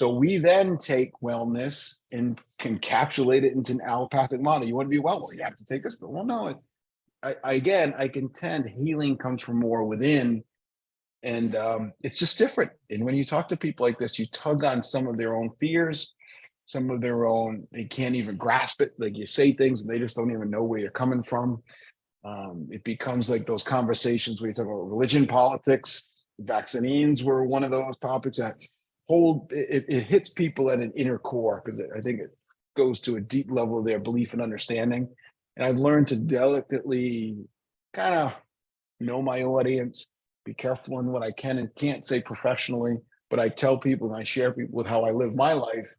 So we then take wellness and encapsulate it into an allopathic model. You want to be well, you have to take this. But well, no, I contend healing comes from more within, and it's just different. And when you talk to people like this, you tug on some of their own fears, some of their own, they can't even grasp it. Like you say things and they just don't even know where you're coming from. It becomes like those conversations where you talk about religion, politics. Vaccines were one of those topics that it hits people at an inner core, because I think it goes to a deep level of their belief and understanding. And I've learned to delicately kind of know my audience, be careful in what I can and can't say professionally, but I tell people and I share people with how I live my life.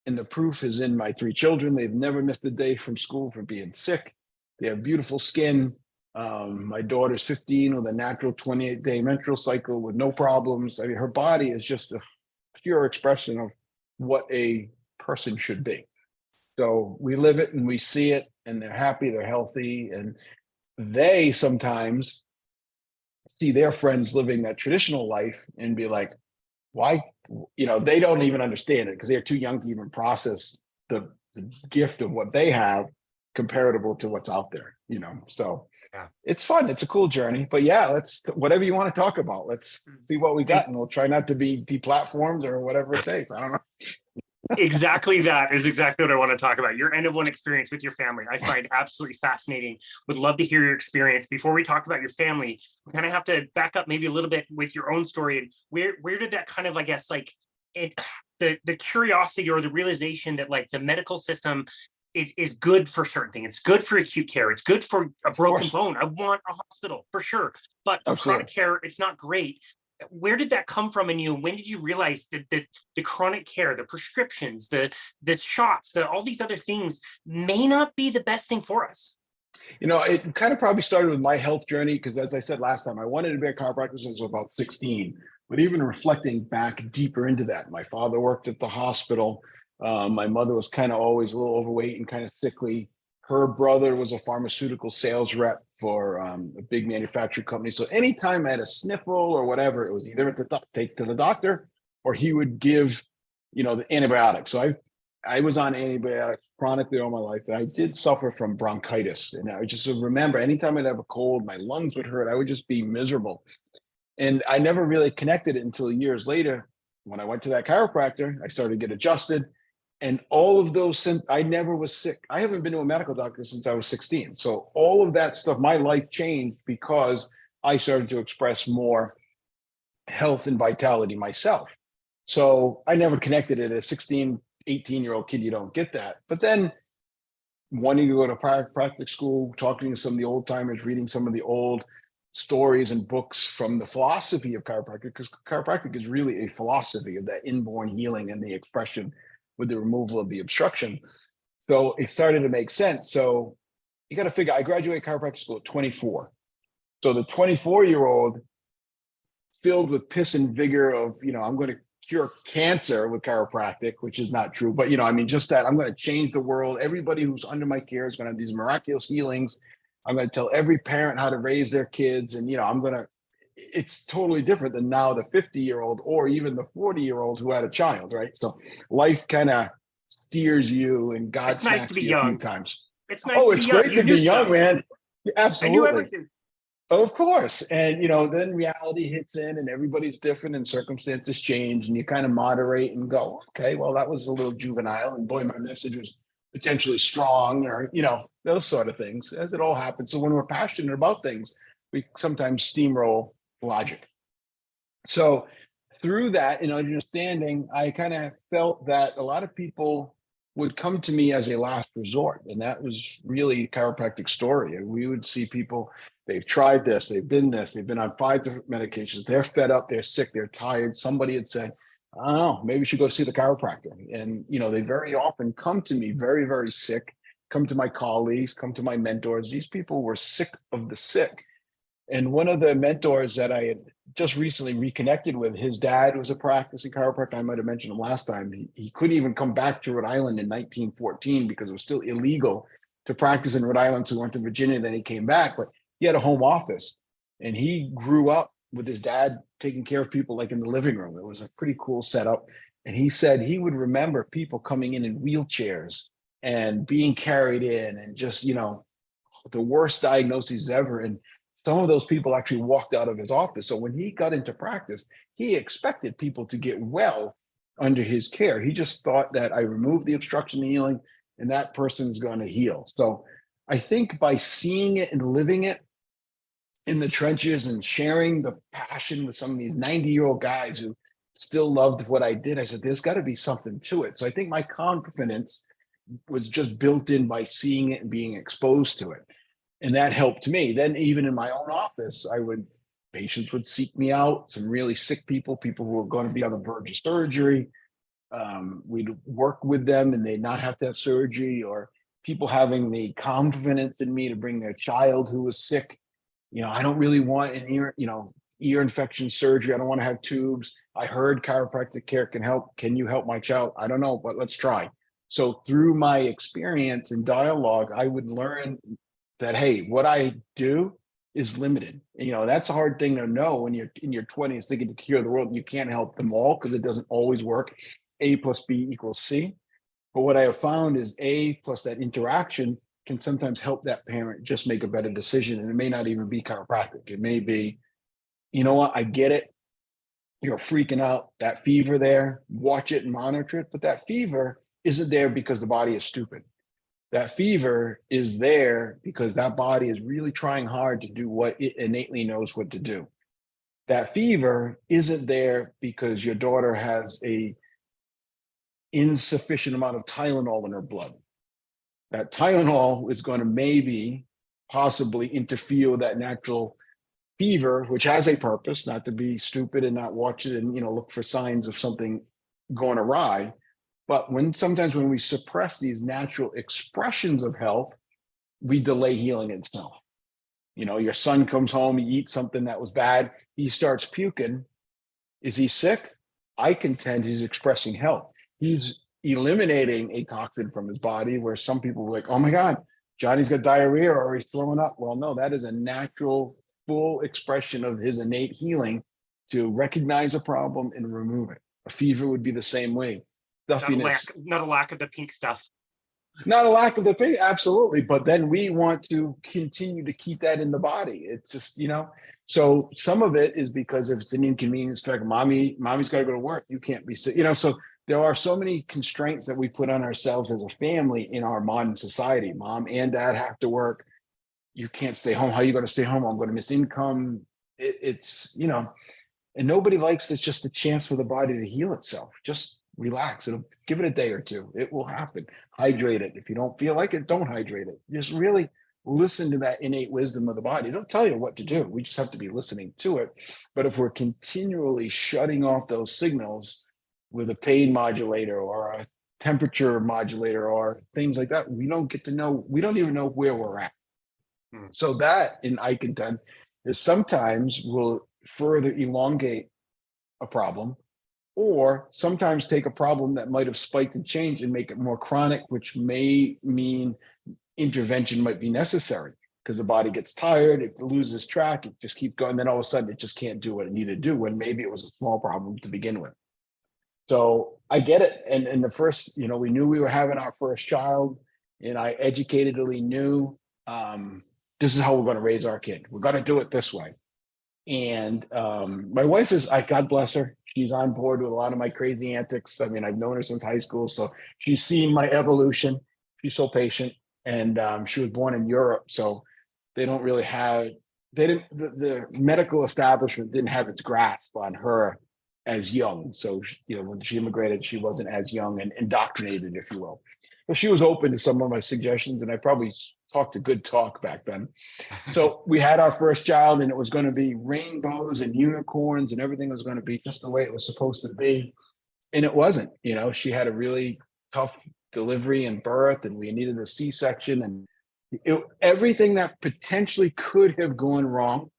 And the proof is in my 3 children. They've never missed a day from school for being sick. They have beautiful skin. My daughter's 15 with a natural 28-day menstrual cycle with no problems. I mean, her body is just a pure expression of what a person should be. So we live it and we see it, and they're happy, they're healthy, and they sometimes see their friends living that traditional life and be like, why? They don't even understand it because they're too young to even process the gift of what they have comparable to what's out there, so yeah. It's fun. It's a cool journey, but yeah, let's, whatever you want to talk about, let's see what we got, and we'll try not to be deplatformed or whatever it takes. I don't know. Exactly. That is exactly what I want to talk about. Your end of one experience with your family, I find absolutely fascinating. Would love to hear your experience. Before we talk about your family, we kind of have to back up maybe a little bit with your own story. And where did that kind of, I guess, like the curiosity or the realization that like the medical system is good for certain things. It's good for acute care. It's good for a broken bone. I want a hospital for sure. But for chronic care, it's not great. Where did that come from in you? When did you realize that the chronic care, the prescriptions, the shots, all these other things may not be the best thing for us? It kind of probably started with my health journey, because as I said last time, I wanted to be a chiropractor since I was about 16. But even reflecting back deeper into that, my father worked at the hospital. My mother was kind of always a little overweight and kind of sickly. Her brother was a pharmaceutical sales rep for a big manufacturing company. So anytime I had a sniffle or whatever, it was either take to the doctor, or he would give, the antibiotics. So I was on antibiotics chronically all my life. And I did suffer from bronchitis. And I just remember anytime I'd have a cold, my lungs would hurt. I would just be miserable. And I never really connected it until years later. When I went to that chiropractor, I started to get adjusted. And all of those, I never was sick. I haven't been to a medical doctor since I was 16. So all of that stuff, my life changed because I started to express more health and vitality myself. So I never connected it. As a 16, 18-year-old kid, you don't get that. But then wanting to go to chiropractic school, talking to some of the old timers, reading some of the old stories and books from the philosophy of chiropractic, because chiropractic is really a philosophy of that inborn healing and the expression with the removal of the obstruction. So it started to make sense. So you got to figure, I graduated chiropractic school at 24. So the 24-year-old filled with piss and vigor of, I'm going to cure cancer with chiropractic, which is not true. But, just that I'm going to change the world. Everybody who's under my care is going to have these miraculous healings. I'm going to tell every parent how to raise their kids. And, it's totally different than now the 50-year-old or even the 40-year-old who had a child, right? So life kind of steers you, and God smacks you a few times. It's nice to be young. Great to be young, man. Absolutely. I knew everything. Of course. And, then reality hits in and everybody's different and circumstances change, and you kind of moderate and go, okay, well, that was a little juvenile, and boy, my message was potentially strong, or, those sort of things, as it all happens. So when we're passionate about things, we sometimes steamroll logic. So through that, understanding, I kind of felt that a lot of people would come to me as a last resort. And that was really the chiropractic story. And we would see people, they've tried this, they've been on 5 different medications, they're fed up, they're sick, they're tired. Somebody had said, I don't know, maybe we should go see the chiropractor. And, they very often come to me very, very sick, come to my colleagues, come to my mentors. These people were sick of the sick. And one of the mentors that I had just recently reconnected with, his dad was a practicing chiropractor. I might have mentioned him last time. He couldn't even come back to Rhode Island in 1914 because it was still illegal to practice in Rhode Island. So he went to Virginia, then he came back, but he had a home office, and he grew up with his dad taking care of people like in the living room. It was a pretty cool setup. And he said he would remember people coming in wheelchairs and being carried in and just, the worst diagnoses ever. And some of those people actually walked out of his office. So when he got into practice, he expected people to get well under his care. He just thought that I removed the obstruction healing and that person's going to heal. So I think by seeing it and living it in the trenches and sharing the passion with some of these 90-year-old guys who still loved what I did, I said, there's got to be something to it. So I think my confidence was just built in by seeing it and being exposed to it. And that helped me. Then even in my own office, patients would seek me out, some really sick people who were going to be on the verge of surgery. We'd work with them and they'd not have to have surgery, or people having the confidence in me to bring their child who was sick. I don't really want an ear infection surgery. I don't want to have tubes. I heard chiropractic care can help. Can you help my child? I don't know, but let's try. So through my experience and dialogue, I would learn that, hey, what I do is limited. That's a hard thing to know when you're in your 20s thinking to cure the world. You can't help them all because it doesn't always work. A plus B equals C. But what I have found is A plus that interaction can sometimes help that parent just make a better decision. And it may not even be chiropractic. It may be, you know what, I get it. You're freaking out, that fever there, watch it and monitor it. But that fever isn't there because the body is stupid. That fever is there because that body is really trying hard to do what it innately knows what to do. That fever isn't there because your daughter has a insufficient amount of Tylenol in her blood. That Tylenol is going to possibly interfere with that natural fever, which has a purpose, not to be stupid and not watch it and look for signs of something going awry. But sometimes when we suppress these natural expressions of health, we delay healing itself. Your son comes home, he eats something that was bad, he starts puking. Is he sick? I contend he's expressing health. He's eliminating a toxin from his body, where some people were like, oh my God, Johnny's got diarrhea or he's throwing up. Well, no, that is a natural, full expression of his innate healing to recognize a problem and remove it. A fever would be the same way. Not a lack of the pink stuff. Not a lack of the pink, absolutely. But then we want to continue to keep that in the body. It's just, so some of it is because if it's an inconvenience, like mommy's got to go to work. You can't be sick, so there are so many constraints that we put on ourselves as a family in our modern society. Mom and dad have to work. You can't stay home. How are you going to stay home? I'm going to miss income. It's, and nobody likes it's just a chance for the body to heal itself. Just relax. It'll give it a day or two. It will happen. Hydrate it. If you don't feel like it, don't hydrate it. Just really listen to that innate wisdom of the body. Don't tell you what to do. We just have to be listening to it. But if we're continually shutting off those signals with a pain modulator or a temperature modulator or things like that, we don't even know where we're at. So that, in I contend, is sometimes will further elongate a problem, or sometimes take a problem that might have spiked and changed and make it more chronic, which may mean intervention might be necessary because the body gets tired, it loses track, it just keeps going. Then all of a sudden it just can't do what it needed to do when maybe it was a small problem to begin with. So I get it. And the first, we knew we were having our first child, and I educatedly knew this is how we're going to raise our kid. We're going to do it this way. And my wife is, God bless her, she's on board with a lot of my crazy antics. I mean, I've known her since high school, so she's seen my evolution. She's so patient, and she was born in Europe, so the medical establishment didn't have its grasp on her as young. So, when she immigrated, she wasn't as young and indoctrinated, if you will. But she was open to some of my suggestions, and I probably talked a good talk back then. So we had our first child, and it was going to be rainbows and unicorns, and everything was going to be just the way it was supposed to be. And it wasn't. She had a really tough delivery and birth, and we needed a C-section, and everything that potentially could have gone wrong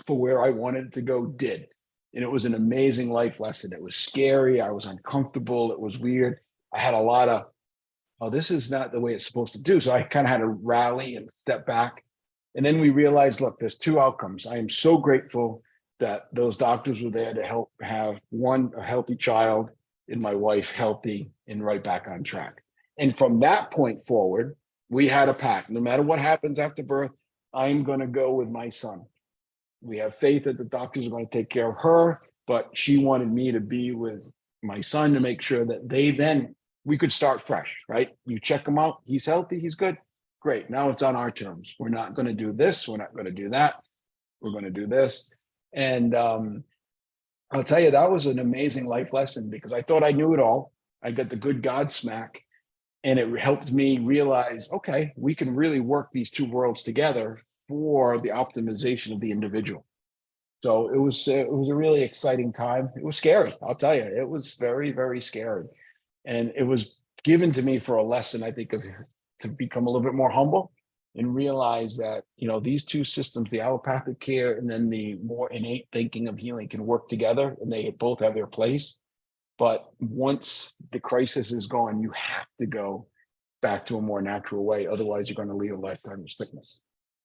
for where I wanted it to go did. And it was an amazing life lesson. It was scary. I was uncomfortable. It was weird. I had a lot of, this is not the way it's supposed to do. So I kind of had to rally and step back. And then we realized, look, there's two outcomes. I am so grateful that those doctors were there to help have, one, a healthy child, and my wife healthy and right back on track. And from that point forward, we had a pact. No matter what happens after birth, I'm going to go with my son. We have faith that the doctors are going to take care of her, but she wanted me to be with my son to make sure that we could start fresh, right? You check him out. He's healthy. He's good. Great. Now it's on our terms. We're not going to do this. We're not going to do that. We're going to do this. And I'll tell you, that was an amazing life lesson because I thought I knew it all. I got the good God smack, and it helped me realize, okay, we can really work these two worlds together for the optimization of the individual. So it was a really exciting time. It was scary. I'll tell you, it was very, very scary. And it was given to me for a lesson, I think, to become a little bit more humble and realize that, these two systems, the allopathic care and then the more innate thinking of healing, can work together, and they both have their place. But once the crisis is gone, you have to go back to a more natural way. Otherwise, you're going to lead a lifetime of sickness.